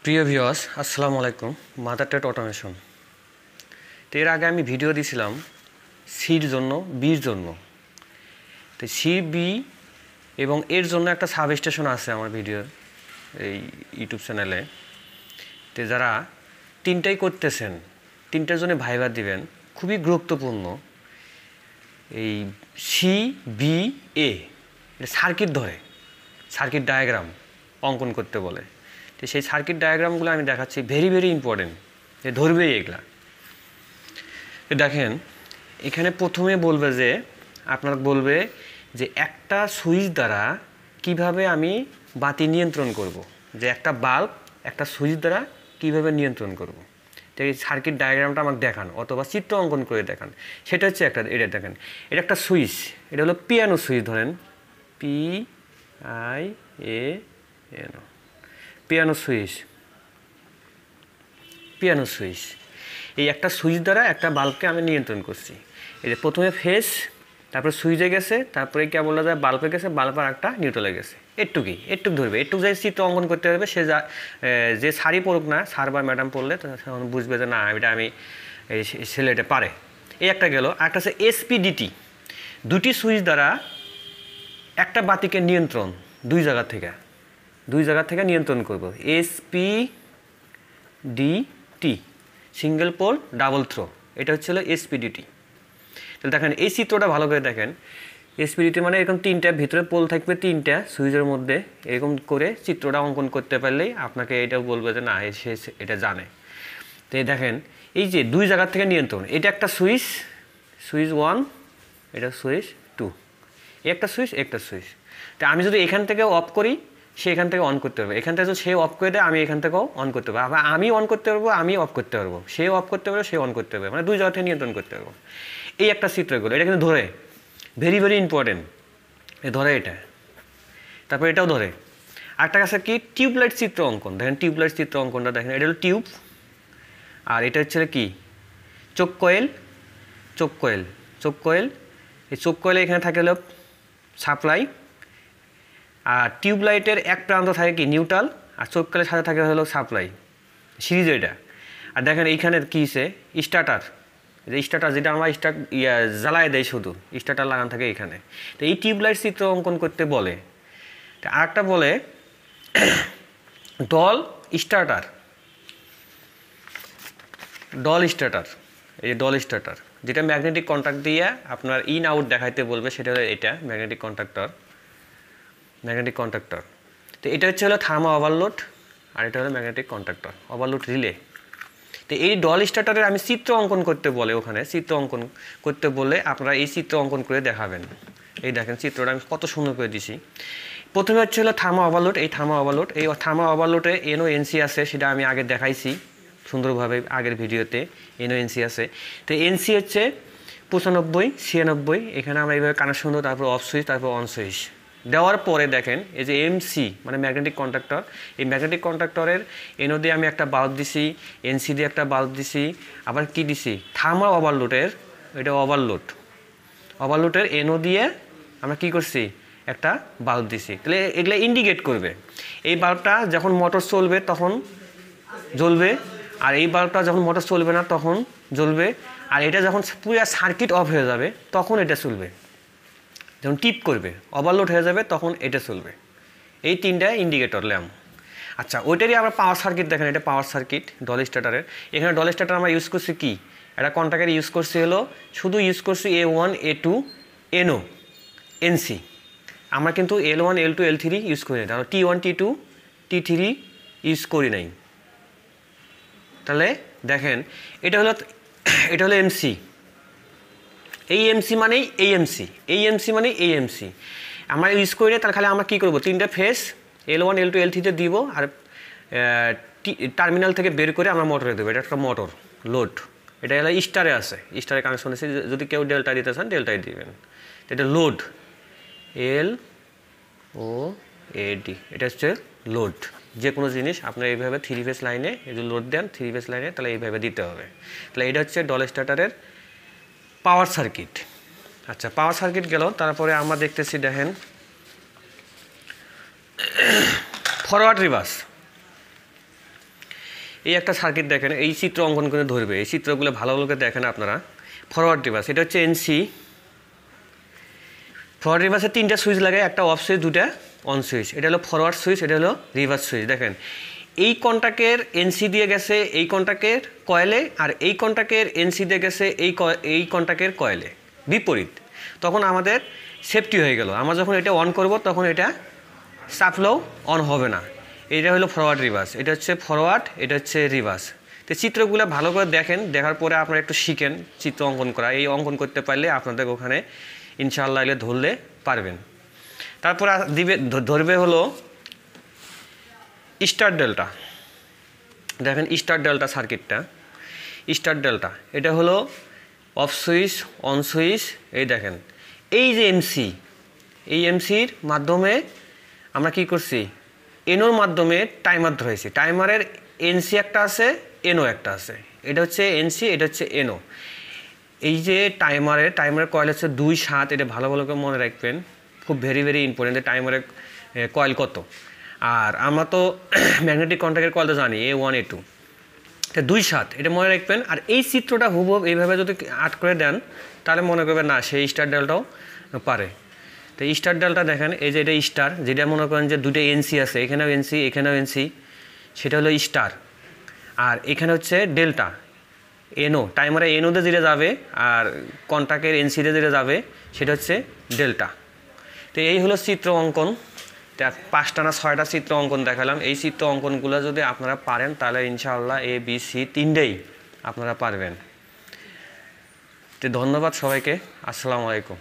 প্রিয় ভিউয়ার্স আসসালামু আলাইকুম মাদার টেট অটোমেশন। তো এর আগে আমি ভিডিও দিয়েছিলাম সির জন্য বির জন্য। তো সি বি এবং এর জন্য একটা সাব স্টেশন আছে আমার ভিডিওর এই ইউটিউব চ্যানেলে। তো যারা তিনটাই করতেছেন, তিনটার জন্য ভাইবা দিবেন, খুবই গুরুত্বপূর্ণ। এই সি বি এ এটা সার্কিট ধরে, সার্কিট ডায়াগ্রাম অঙ্কন করতে বলে। তো সেই সার্কিট ডায়াগ্রামগুলো আমি দেখাচ্ছি, ভেরি ভেরি ইম্পর্টেন্ট, যে ধরবেই এগুলা। দেখেন এখানে প্রথমে বলবে যে আপনার বলবে যে একটা সুইচ দ্বারা কিভাবে আমি বাতি নিয়ন্ত্রণ করব, যে একটা বাল্ব একটা সুইচ দ্বারা কিভাবে নিয়ন্ত্রণ করব। তো এই সার্কিট ডায়াগ্রামটা আমাকে দেখান অথবা চিত্র অঙ্কন করে দেখান। সেটা হচ্ছে একটা, এটা দেখেন এটা একটা সুইচ, এটা হলো পিয়ানো সুইচ, ধরেন PIANO piano switch. Piano switch এই একটা সুইচ দ্বারা একটা বাল্বকে আমি নিয়ন্ত্রণ করছি। এই যে প্রথমে ফেস, তারপরে সুইচে গেছে, তারপরে কে বলা যায় বাল্বে গেছে, বাল্বের একটা নিউট্রালে গেছে। একটুকুই, একটুক ধরবে, একটুক যাই চিত্র অঙ্কন করতে হবে। সে যে শাড়ি পড়ুক না, স্যার বা ম্যাডাম পড়লে তখন বুঝবে যে না এটা আমি এই ছেলেটা পারে। এই একটা গেল। একটা আছে SPDT, দুটি সুইচ দ্বারা একটা বাতিকে নিয়ন্ত্রণ দুই জায়গা থেকে নিয়ন্ত্রণ করব। SPDT single pole double throw, এটা হচ্ছে হলো SPDT। তাহলে দেখেন এই চিত্রটা ভালো করে দেখেন। SPDT মানে এরকম তিনটা ভিতরে পোল থাকবে, তিনটা সুইচের মধ্যে এরকম করে চিত্রটা অঙ্কন করতে পারলেই আপনাকে এটাও বলবে যে না সে এটা জানে। তো দেখেন এই যে দুই জায়গা থেকে নিয়ন্ত্রণ, এটা একটা সুইচ, সুইচ 1, এটা সুইচ 2, একটা সুইচ একটা সুইচ। তো আমি যদি এখান থেকে অফ করি, সে এখান থেকে অন করতে পারবে, এখান থেকে যদি সে অফ করে দেয় আমি এখান থেকেও অন করতে পারবো, আবার আমি অন করতে পারবো, আমি অফ করতে পারবো, সে অফ করতে পারবে, সে অন করতে পারবে, মানে দুই জায়গা থেকে নিয়ন্ত্রণ করতে পারবো। এই একটা চিত্রগুলো, এটা কিন্তু ধরে, ভেরি ভেরি ইম্পর্টেন্ট, ধরে এটা। তারপর এটাও ধরে। আরেকটা কাছে কি টিউবলাইট চিত্র অঙ্কন, দেখেন টিউবলাইট চিত্র অঙ্কনটা দেখেন। এটা হলো টিউব, আর এটা হচ্ছে কি চোখ কয়েল। এই চোখ কয়েলে এখানে থাকে হলো সাপ্লাই, আর টিউবলাইটের এক প্রান্ত থাকে কি নিউট্রাল, আর চোখ কয়েলের সাথে থাকে হলো সাপ্লাই, সিরিজ এটা। আর দেখেন এইখানে কী হচ্ছে স্টার্টার, স্টার্টার যেটা আমরা জ্বালায় দেয়, শুধু স্টার্টার লাগানো থাকে এখানে। তো এই টিউবলাইট চিত্র অঙ্কন করতে বলে। তো আরেকটা বলে ডল স্টার্টার, এই ডল স্টার্টার যেটা ম্যাগনেটিক কন্ট্যাক্ট দিয়ে আপনার ইন আউট দেখাইতে বলবে, সেটা হলো এটা ম্যাগনেটিক কন্ট্যাক্টর। তো এটা হচ্ছে হলো থার্মো ওভারলোড, আর এটা হলো ম্যাগনেটিক কন্ট্যাক্টর ওভারলোড রিলে। তো এই ডল স্টার্টারের আমি চিত্র অঙ্কন করতে বলে, ওখানে চিত্র অঙ্কন করতে বললে আপনারা এই চিত্র অঙ্কন করে দেখাবেন। এই দেখেন চিত্রটা আমি কত সুন্দর করে দিছি। প্রথমে হচ্ছে হলো থার্মো ওভারলোড। এই থার্মো ওভারলোডে NONC আছে, সেটা আমি আগে দেখাইছি সুন্দরভাবে আগের ভিডিওতে। NONC আছে। তো NC হচ্ছে 95, 96, এখানে আমরা এইভাবে কানেকশন দেবো, তারপর অফ সুইচ, তারপর অন সুইচ দেওয়ার পরে দেখেন এই যে MC মানে ম্যাগনেটিক কন্ট্যাক্টর। এই ম্যাগনেটিক কন্ট্যাক্টরের NO দিয়ে আমি একটা বাল্ব দিছি, NC দিয়ে একটা বাল্ব দিছি, আবার কি দিছি থার্মো ওভারলোডের, এটা ওভারলোডের NO দিয়ে আমরা কি করছি একটা বাল্ব দিছি। তাহলে এগুলো ইন্ডিকেট করবে এই বাল্বটা যখন মোটর চলবে তখন জ্বলবে, আর এই বাল্বটা যখন মোটর চলবে না তখন জ্বলবে, আর এটা যখন পুরো সার্কিট অফ হয়ে যাবে তখন এটা চলবে, যখন টিপ করবে ওভারলোড হয়ে যাবে তখন এটা চলবে। এই তিনটা ইন্ডিকেটর ল্যাম্প। আচ্ছা ওইটারই আমরা পাওয়ার সার্কিট দেখেন, এটা পাওয়ার সার্কিট ডল স্টার্টারের। এখানে ডল স্টার্টার আমরা ইউজ করছি কি, এটা কন্ট্যাক্টের ইউজ করছি হলো শুধু ইউজ করছি A1 A2 NO NC। আমরা কিন্তু L1 L2 L3 ইউজ করি নাই, তাহলে T1 T2 T3 ইউজ করি নাই। তাহলে দেখেন এটা হলো MC। এই MC মানেই এই MC আমরা ইউজ করি না। তাহলে খালি আমরা কী করবো, তিনটা ফেস L1 L2 L3 দিব, আর টার্মিনাল থেকে বের করে আমরা মোটরে দেবো। এটা একটা মোটর লোড, এটা হলো স্টারে আছে, স্টারে কানেকশন আছে। যদি কেউ ডেল্টা দিতে চান ডেল্টায় দিবেন। এটা লোড LOAD, এটা হচ্ছে লোড। যে কোনো জিনিস আপনার এইভাবে 3 ফেজ লাইনে যদি লোড দেন 3 ফেজ লাইনে, তাহলে এইভাবে দিতে হবে। তাহলে এটা হচ্ছে ডল স্টার্টারের পাওয়ার সার্কিট। আচ্ছা পাওয়ার সার্কিট গেল। তারপরে আমরা দেখতেছি দেখেন ফরওয়ার্ড রিভার্স। এই একটা সার্কিট দেখেন, এই চিত্র অঙ্কন করে ধরবে, এই চিত্রগুলো ভালো ভালো করে দেখেন আপনারা। ফরওয়ার্ড রিভার্স, এটা হচ্ছে এনসি। ফরওয়ার্ড রিভার্সে 3টা সুইচ লাগে, একটা অফ সুইচ, 2টা অন সুইচ। এটা হলো ফরওয়ার্ড সুইচ, এটা হলো রিভার্স সুইচ। দেখেন এই কন্টাক্টের এনসি দিয়ে গেছে এই কন্টাক্টের কয়েলে, আর এই কন্টাক্টের এনসি দিয়ে গেছে এই কন্টাক্টের কয়েলে, বিপরীত। তখন আমাদের সেফটি হয়ে গেল। আমরা যখন এটা অন করব তখন এটা সাপ্লাও অন হবে না। এটা হলো ফরওয়ার্ড রিভার্স, এটা হচ্ছে ফরওয়ার্ড, এটা হচ্ছে রিভার্স। তো চিত্রগুলো ভালো করে দেখেন, দেখার পরে আপনারা একটু শিখেন চিত্র অঙ্কন করা। এই অঙ্কন করতে পারলে আপনাদের ওখানে ইনশাআল্লাহ এলে ধরলে পারবেন। তারপর ধরবে হলো স্টার ডেল্টা। দেখেন স্টার ডেল্টা সার্কিটটা, স্টার ডেল্টা এটা হলো অফ সুইচ, অন সুইচ। এই দেখেন এই যে এমসি, এই এমসির মাধ্যমে আমরা কি করছি, এনোর মাধ্যমে টাইমার ধরেছি। টাইমারের এনসি একটা আছে, এনও একটা আছে। এটা হচ্ছে এনসি, এটা হচ্ছে এনও। এই যে টাইমারের কয়েল হচ্ছে 2, 7। এটা ভালো ভালো করে মনে রাখবেন, খুব ভেরি ভেরি ইম্পর্টেন্ট। টাইমারের কয়েল কত, আর আমরা তো ম্যাগনেটিক কন্ট্যাক্টের কয়েল তো জানি A1 A2, এটা 2, 7, এটা মনে রাখবেন। আর এই চিত্রটা হুবহু এইভাবে যদি আট করে দেন তাহলে মনে করবেন না সেই স্টার ডেল্টাও পারে। তো স্টার ডেল্টা দেখেন, এই যে এটা স্টার, যেটা মনে করেন যে 2টা এনসি আছে, এখানেও এনসি এখানেও এনসি, সেটা হলো স্টার। আর এখানে হচ্ছে ডেল্টা, এনও। টাইমারে এনওতে যেটা যাবে আর কন্ট্যাক্টের এনসিতে যেটা যাবে সেটা হচ্ছে ডেল্টা। তো এই হলো চিত্র অঙ্কন। 5টা না 6টা চিত্র অঙ্কন দেখালাম। এই চিত্র অঙ্কনগুলো যদি আপনারা পারেন তাহলে ইনশাআল্লাহ A B C 3টেই আপনারা পারবেন। তো ধন্যবাদ সবাইকে, আসসালামু আলাইকুম।